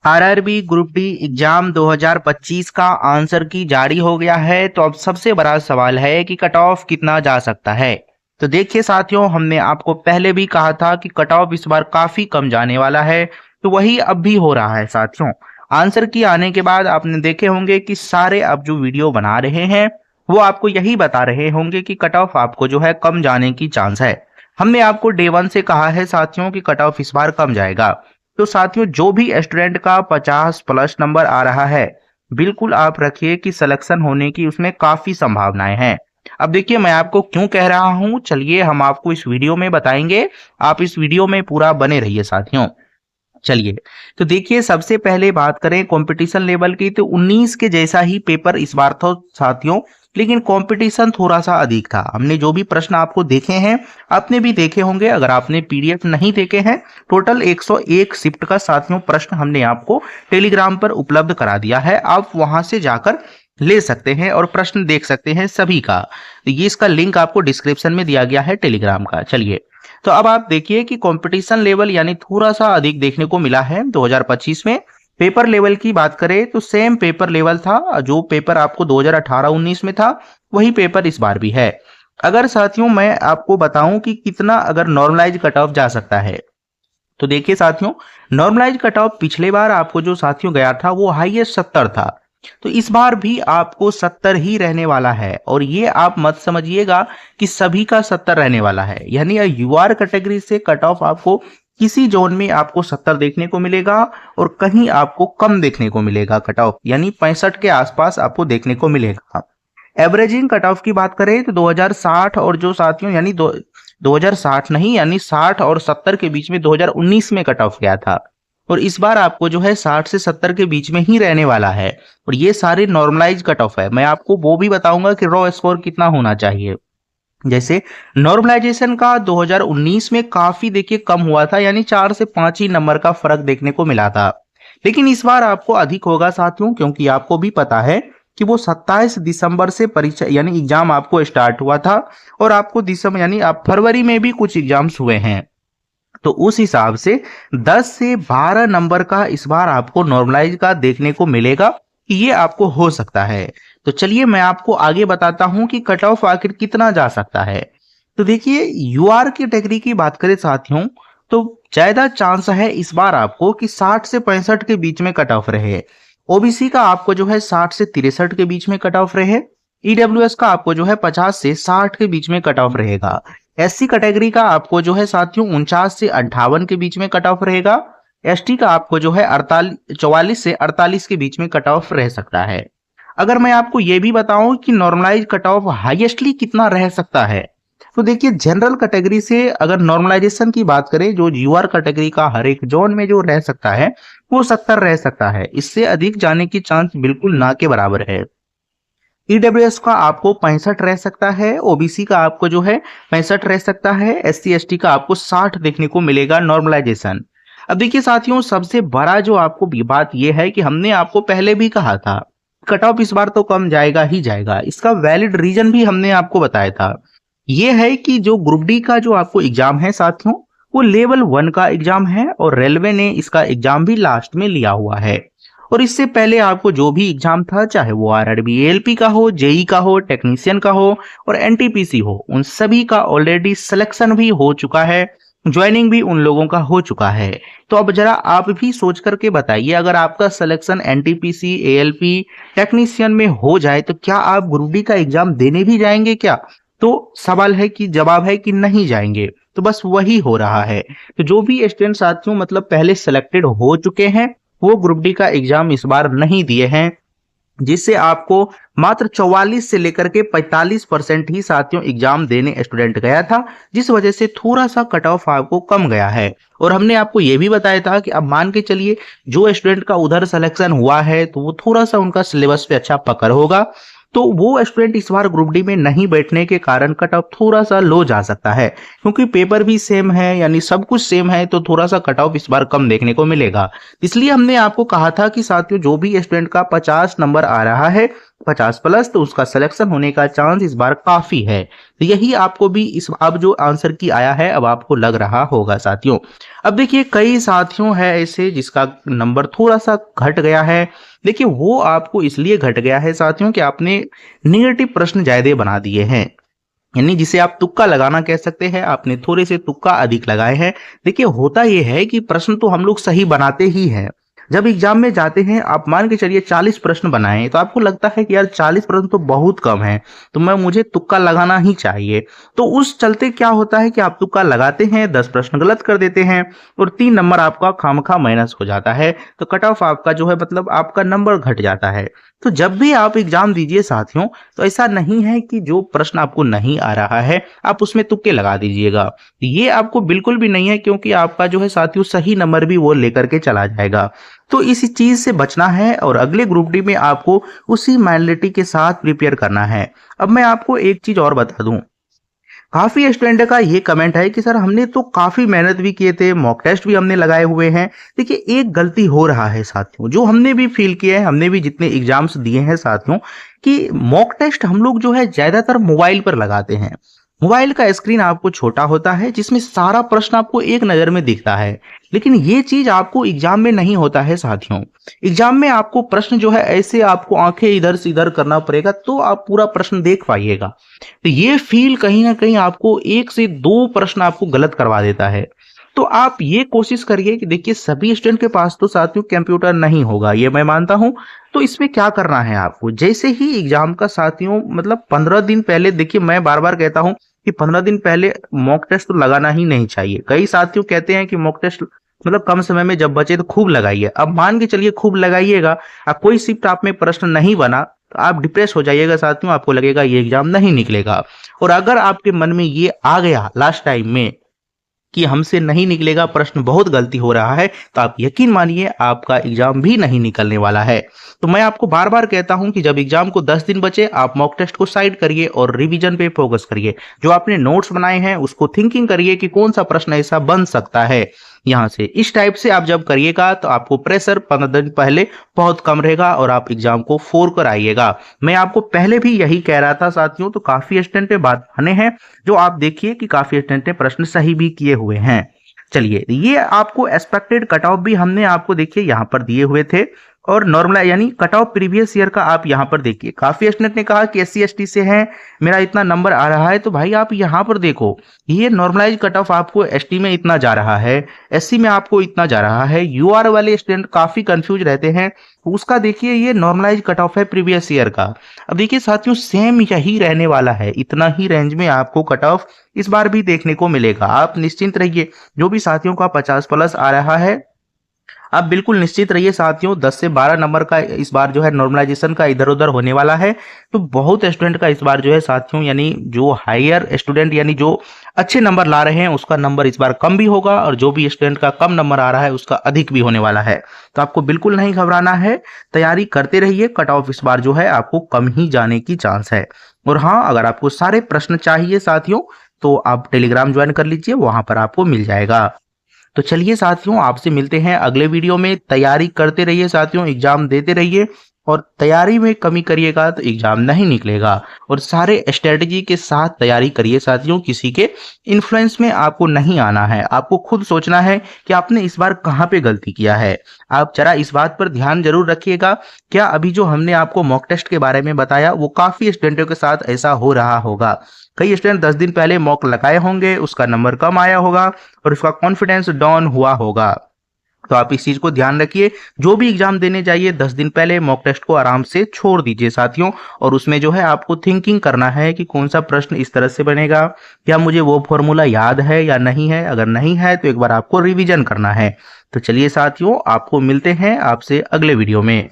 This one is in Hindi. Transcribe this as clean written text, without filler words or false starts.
आरआरबी ग्रुप डी एग्जाम 2025 का आंसर की जारी हो गया है। तो अब सबसे बड़ा सवाल है कि कट ऑफ कितना जा सकता है। तो देखिए साथियों, हमने आपको पहले भी कहा था कि कट ऑफ इस बार काफी कम जाने वाला है, तो वही अब भी हो रहा है साथियों। आंसर की आने के बाद आपने देखे होंगे कि सारे अब जो वीडियो बना रहे हैं वो आपको यही बता रहे होंगे कि कट ऑफ आपको जो है कम जाने की चांस है। हमने आपको डे 1 से कहा है साथियों कि कट ऑफ इस बार कम जाएगा। तो साथियों, जो भी स्टूडेंट का 50 प्लस नंबर आ रहा है, बिल्कुल आप रखिए कि सिलेक्शन होने की उसमें काफी संभावनाएं हैं। अब देखिए, मैं आपको क्यों कह रहा हूं, चलिए हम आपको इस वीडियो में बताएंगे। आप इस वीडियो में पूरा बने रहिए साथियों। चलिए, तो देखिए सबसे पहले बात करें कंपटीशन लेवल की, तो 19 के जैसा ही पेपर इस बार था साथियों, लेकिन कंपटीशन थोड़ा सा अधिक था। हमने जो भी प्रश्न आपको देखे हैं, आपने भी देखे होंगे। अगर आपने पीडीएफ नहीं देखे हैं, टोटल 101 शिफ्ट का साथियों प्रश्न हमने आपको टेलीग्राम पर उपलब्ध करा दिया है। आप वहां से जाकर ले सकते हैं और प्रश्न देख सकते हैं सभी का। तो ये इसका लिंक आपको डिस्क्रिप्शन में दिया गया है टेलीग्राम का। चलिए, तो अब आप देखिए कि कंपटीशन लेवल यानी थोड़ा सा अधिक देखने को मिला है 2025 में। पेपर लेवल की बात करें तो सेम पेपर लेवल था, जो पेपर आपको 2018-19 में था वही पेपर इस बार भी है। अगर साथियों मैं आपको बताऊं कि कितना अगर नॉर्मलाइज कट ऑफ जा सकता है, तो देखिए साथियों, नॉर्मलाइज कट ऑफ पिछले बार आपको जो साथियों गया था वो हाईएस्ट 70 था। तो इस बार भी आपको 70 ही रहने वाला है। और ये आप मत समझिएगा कि सभी का 70 रहने वाला है, यानी यूआर कैटेगरी से कट ऑफ आपको किसी जोन में आपको 70 देखने को मिलेगा और कहीं आपको कम देखने को मिलेगा कट ऑफ, यानी 65 के आसपास आपको देखने को मिलेगा। एवरेजिंग कट ऑफ की बात करें तो 2060 और जो साथियों यानी 2060 नहीं, यानी 60 और 70 के बीच में 2019 में कट ऑफ गया था। और इस बार आपको जो है 60 से 70 के बीच में ही रहने वाला है। और ये सारे नॉर्मलाइज कट ऑफ है। मैं आपको वो भी बताऊंगा कि रॉ स्कोर कितना होना चाहिए। जैसे नॉर्मलाइजेशन का 2019 में काफी देखिए कम हुआ था, यानी 4 से 5 ही नंबर का फर्क देखने को मिला था। लेकिन इस बार आपको अधिक होगा साथियों, क्योंकि आपको भी पता है कि वो 27 दिसंबर से परीक्षा यानी एग्जाम आपको स्टार्ट हुआ था और आपको दिसंबर यानी आप फरवरी में भी कुछ एग्जाम्स हुए हैं। तो उस हिसाब से 10 से 12 नंबर का इस बार आपको नॉर्मलाइज का देखने को मिलेगा कि ये आपको हो सकता है। तो चलिए मैं आपको आगे बताता हूं कि कट ऑफ आखिर कितना जा सकता है। तो देखिए, यूआर कैटेगरी की बात करें साथियों, तो ज्यादा चांस है इस बार आपको कि 60 से 65 के बीच में कट ऑफ रहे। ओबीसी का आपको जो है 60 से 63 के बीच में कट ऑफ रहे। ईडब्ल्यूएस का आपको जो है 50 से 60 के बीच में कट ऑफ रहेगा। एससी कैटेगरी का आपको जो है साथियों 49 से 58 के बीच में कट ऑफ रहेगा। एसटी का आपको जो है 44 से 48 के बीच में कट ऑफ रह सकता है। अगर मैं आपको ये भी बताऊं कि नॉर्मलाइज कट ऑफ हाईएस्टली कितना रह सकता है, तो देखिए जनरल कैटेगरी से अगर नॉर्मलाइजेशन की बात करें, जो यूआर कैटेगरी का हर एक जोन में जो रह सकता है वो 70 रह सकता है। इससे अधिक जाने की चांस बिल्कुल ना के बराबर है। ईडब्ल्यूएस का आपको 65 रह सकता है। ओबीसी का आपको जो है 65 रह सकता है। एससी एसटी का आपको 60 देखने को मिलेगा नॉर्मलाइजेशन। अब देखिए साथियों, सबसे बड़ा जो आपको बात यह है कि हमने आपको पहले भी कहा था कट ऑफ इस बार तो कम जाएगा ही जाएगा। इसका वैलिड रीजन भी हमने आपको बताया था। यह है कि जो ग्रुप डी का जो आपको एग्जाम है साथियों, वो लेवल 1 का एग्जाम है और रेलवे ने इसका एग्जाम भी लास्ट में लिया हुआ है। और इससे पहले आपको जो भी एग्जाम था, चाहे वो आरआरबी एएलपी का हो, जेई का हो, टेक्नीशियन का हो और एनटीपीसी हो, उन सभी का ऑलरेडी सिलेक्शन भी हो चुका है, ज्वाइनिंग भी उन लोगों का हो चुका है। तो अब जरा आप भी सोच करके बताइए, अगर आपका सिलेक्शन एनटीपीसी, एएलपी, टेक्नीशियन में हो जाए तो क्या आप ग्रुप डी का एग्जाम देने भी जाएंगे क्या? तो सवाल है कि जवाब है कि नहीं जाएंगे। तो बस वही हो रहा है। तो जो भी स्टूडेंट साथियों मतलब पहले सिलेक्टेड हो चुके हैं, वो ग्रुप डी का एग्जाम इस बार नहीं दिए हैं, जिससे आपको मात्र 44 से लेकर के 45% ही साथियों एग्जाम देने स्टूडेंट गया था, जिस वजह से थोड़ा सा कट ऑफ आपको कम गया है। और हमने आपको यह भी बताया था कि अब मान के चलिए जो स्टूडेंट का उधर सिलेक्शन हुआ है तो वो थोड़ा सा उनका सिलेबस पे अच्छा पकड़ होगा, तो वो स्टूडेंट इस बार ग्रुप डी में नहीं बैठने के कारण कट ऑफ थोड़ा सा लो जा सकता है। क्योंकि पेपर भी सेम है, यानी सब कुछ सेम है, तो थोड़ा सा कट ऑफ इस बार कम देखने को मिलेगा। इसलिए हमने आपको कहा था कि साथियों जो भी स्टूडेंट का 50 नंबर आ रहा है 50+ तो उसका सिलेक्शन होने का चांस इस बार काफी है। तो यही आपको भी इस अब जो आंसर की आया है अब आपको लग रहा होगा साथियों। अब देखिए कई साथियों है ऐसे जिसका नंबर थोड़ा सा घट गया है। देखिए वो आपको इसलिए घट गया है साथियों कि आपने निगेटिव प्रश्न ज्यादा बना दिए हैं, यानी जिसे आप तुक्का लगाना कह सकते हैं, आपने थोड़े से तुक्का अधिक लगाए हैं। देखिए होता यह है कि प्रश्न तो हम लोग सही बनाते ही हैं। जब एग्जाम में जाते हैं आप मान के चलिए 40 प्रश्न बनाएं तो आपको लगता है कि यार 40 प्रश्न तो बहुत कम है, तो मुझे तुक्का लगाना ही चाहिए। तो उस चलते क्या होता है कि आप तुक्का लगाते हैं, 10 प्रश्न गलत कर देते हैं और 3 नंबर आपका खामखा माइनस हो जाता है। तो कट ऑफ आपका जो है मतलब आपका नंबर घट जाता है। तो जब भी आप एग्जाम दीजिए साथियों तो ऐसा नहीं है कि जो प्रश्न आपको नहीं आ रहा है आप उसमें तुक्के लगा दीजिएगा, ये आपको बिल्कुल भी नहीं है, क्योंकि आपका जो है साथियों सही नंबर भी वो लेकर के चला जाएगा। तो इस चीज से बचना है और अगले ग्रुप डी में आपको उसी मेंटालिटी के साथ प्रिपेयर करना है। अब मैं आपको एक चीज और बता दूं, काफी स्टूडेंट का ये कमेंट है कि सर हमने तो काफी मेहनत भी किए थे, मॉक टेस्ट भी हमने लगाए हुए हैं। देखिए एक गलती हो रहा है साथियों, जो हमने भी फील किया है, हमने भी जितने एग्जाम्स दिए हैं साथियों, कि मॉक टेस्ट हम लोग जो है ज्यादातर मोबाइल पर लगाते हैं। मोबाइल का स्क्रीन आपको छोटा होता है जिसमें सारा प्रश्न आपको एक नजर में दिखता है, लेकिन ये चीज आपको एग्जाम में नहीं होता है साथियों। एग्जाम में आपको प्रश्न जो है ऐसे आपको आंखें इधर से इधर करना पड़ेगा तो आप पूरा प्रश्न देख पाइएगा। तो ये फील कहीं ना कहीं आपको 1 से 2 प्रश्न आपको गलत करवा देता है। तो आप ये कोशिश करिए कि देखिए सभी स्टूडेंट के पास तो साथियों कंप्यूटर नहीं होगा, ये मैं मानता हूं। तो इसमें क्या करना है आपको, जैसे ही एग्जाम का साथियों मतलब 15 दिन पहले, देखिए मैं बार बार कहता हूं कि 15 दिन पहले मॉक टेस्ट तो लगाना ही नहीं चाहिए। कई साथियों कहते हैं कि मॉक टेस्ट मतलब कम समय में जब बचे तो खूब लगाइए। अब मान के चलिए खूब लगाइएगा, अब कोई शिफ्ट आप में प्रश्न नहीं बना तो आप डिप्रेस हो जाइएगा साथियों, आपको लगेगा ये एग्जाम नहीं निकलेगा। और अगर आपके मन में ये आ गया लास्ट टाइम में कि हमसे नहीं निकलेगा प्रश्न, बहुत गलती हो रहा है, तो आप यकीन मानिए आपका एग्जाम भी नहीं निकलने वाला है। तो मैं आपको बार बार कहता हूं कि जब एग्जाम को 10 दिन बचे आप मॉक टेस्ट को साइड करिए और रिवीजन पे फोकस करिए। जो आपने नोट्स बनाए हैं उसको थिंकिंग करिए कि कौन सा प्रश्न ऐसा बन सकता है यहाँ से। इस टाइप से आप जब करिएगा तो आपको प्रेशर 15 दिन पहले बहुत कम रहेगा और आप एग्जाम को फोर कर आइएगा। मैं आपको पहले भी यही कह रहा था साथियों, तो काफी स्टूडेंट बात माने हैं, जो आप देखिए कि काफी स्टूडेंट ने प्रश्न सही भी किए हुए हैं। चलिए ये आपको एक्सपेक्टेड कट ऑफ भी हमने आपको देखिए यहाँ पर दिए हुए थे, और नॉर्मल यानी कट ऑफ प्रीवियस ईयर का आप यहाँ पर देखिए। काफी स्टूडेंट ने कहा कि SC ST से है, मेरा इतना नंबर आ रहा है, तो भाई आप यहाँ पर देखो ये नॉर्मलाइज कट ऑफ आपको ST में इतना जा रहा है, SC में आपको इतना जा रहा है। UR वाले स्टूडेंट काफी कंफ्यूज रहते हैं, उसका देखिए ये नॉर्मलाइज कट ऑफ है प्रीवियस ईयर का। अब देखिए साथियों सेम यही रहने वाला है, इतना ही रेंज में आपको कट ऑफ इस बार भी देखने को मिलेगा। आप निश्चिंत रहिए, जो भी साथियों का 50+ आ रहा है आप बिल्कुल निश्चित रहिए साथियों, 10 से 12 नंबर का इस बार जो है नॉर्मलाइजेशन का इधर उधर होने वाला है। तो बहुत स्टूडेंट का इस बार जो है साथियों, यानी जो हायर स्टूडेंट यानी जो अच्छे नंबर ला रहे हैं उसका नंबर इस बार कम भी होगा, और जो भी स्टूडेंट का कम नंबर आ रहा है उसका अधिक भी होने वाला है। तो आपको बिल्कुल नहीं घबराना है, तैयारी करते रहिए। कट ऑफ इस बार जो है आपको कम ही जाने की चांस है। और हाँ, अगर आपको सारे प्रश्न चाहिए साथियों तो आप टेलीग्राम ज्वाइन कर लीजिए, वहां पर आपको मिल जाएगा। तो चलिए साथियों आपसे मिलते हैं अगले वीडियो में। तैयारी करते रहिए साथियों, एग्जाम देते रहिए, और तैयारी में कमी करिएगा तो एग्जाम नहीं निकलेगा। और सारे स्ट्रेटजी के साथ तैयारी करिए साथियों, किसी के इन्फ्लुएंस में आपको नहीं आना है। आपको खुद सोचना है कि आपने इस बार कहाँ पे गलती किया है। आप जरा इस बात पर ध्यान जरूर रखिएगा, क्या अभी जो हमने आपको मॉक टेस्ट के बारे में बताया वो काफी स्टूडेंटों के साथ ऐसा हो रहा होगा। कई स्टूडेंट 10 दिन पहले मॉक लगाए होंगे, उसका नंबर कम आया होगा और उसका कॉन्फिडेंस डाउन हुआ होगा। तो आप इस चीज को ध्यान रखिए, जो भी एग्जाम देने जाइए 10 दिन पहले मॉक टेस्ट को आराम से छोड़ दीजिए साथियों, और उसमें जो है आपको थिंकिंग करना है कि कौन सा प्रश्न इस तरह से बनेगा, क्या मुझे वो फॉर्मूला याद है या नहीं है। अगर नहीं है तो एक बार आपको रिवीजन करना है। तो चलिए साथियों आपको मिलते हैं आपसे अगले वीडियो में।